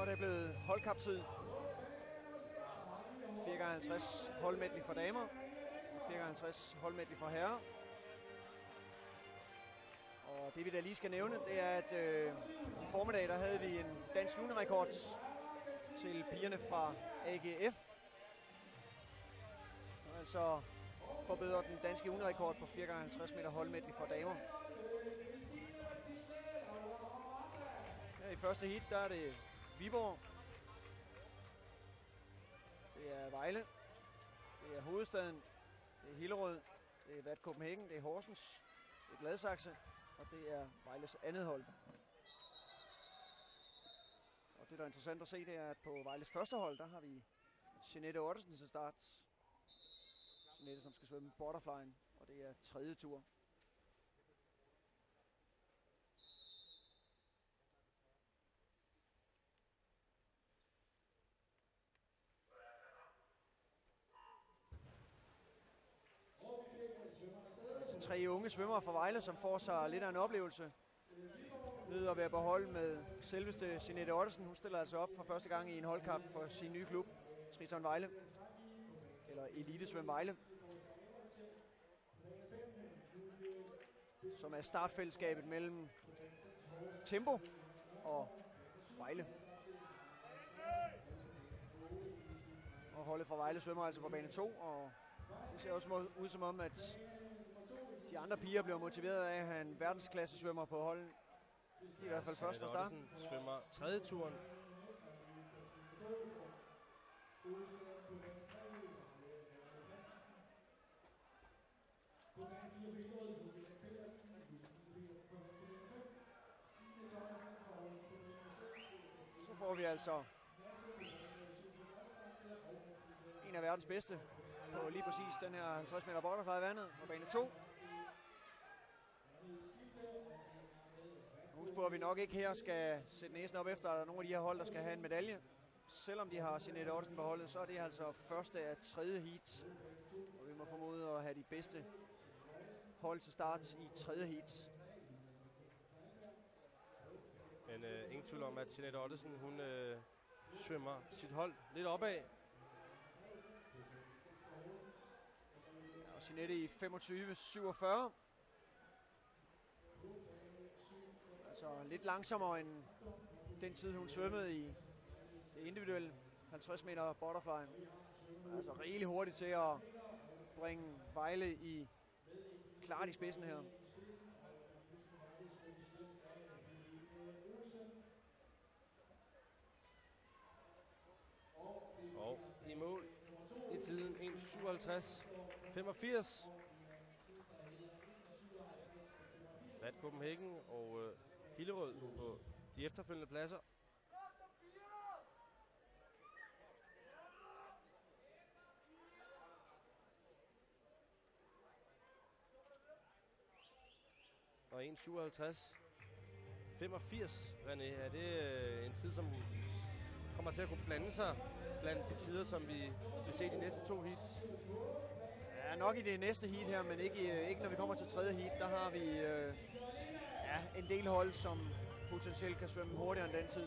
er det blevet holdkaptid. 4x50 holdmedley for damer, 4x50 holdmedley for herrer. Og det vi da lige skal nævne, det er, at i formiddag der havde vi en dansk juniorrekord til pigerne fra AGF. Og altså forbedrer den danske juniorrekord på 4x50 meter holdmedley for damer. Her i første heat, der er det Viborg. Det er Vejle. Det er Hovedstaden. Det er Hillerød. Det er VAT Copenhagen. Det er Horsens. Det er Gladsaxe. Og det er Vejles andet hold. Og det, der er interessant at se, det er, at på Vejles første hold, der har vi Jeanette Ottesen til start. Jeanette, som skal svømme butterflyen, og det er tredje tur. Altså 3 unge svømmere fra Vejle, som får sig lidt af en oplevelse ved at være på hold med selveste Jeanette Ottesen. Hun stiller altså op for første gang i en holdkamp for sin nye klub, Triton Vejle, eller Elitesvøm Vejle, som er startfællesskabet mellem Tempo og Vejle. Og holdet fra Vejle svømmer altså på bane 2, og det ser også ud som om, at de andre piger bliver motiveret af at have en verdensklasse svømmer på holdet. De er i hvert fald først fra start. Svømmer tredje turen. Så får vi altså en af verdens bedste på lige præcis den her 50 meter butterfly i vandet på bane 2. Husk på, at vi nok ikke her skal sætte næsen op efter, at der er nogle af de her hold, der skal have en medalje. Selvom de har Jeanette Ottesen på holdet, så er det altså første af tredje heat. Og vi må formode at have de bedste hold til start i tredje heat. Men ingen tvivl om, at Jeanette Ottesen, hun svømmer sit hold lidt opad. Og Jeanette i 25.47. Altså lidt langsommere end den tid, hun svømmede i det individuelle 50 meter butterfly. Altså rigtig hurtigt til at bringe Vejle i klart i spidsen her. Og i mål i tiden 1.57.85. VAT Copenhagen og Hillerød på de efterfølgende pladser. Og 1.57.85, René, er det en tid, som kommer til at kunne blande sig blandt de tider, som vi vil se de næste 2 heats? Ja, nok i det næste heat her, men ikke når vi kommer til tredje heat. Der har vi en del hold, som potentielt kan svømme hurtigere end den tid.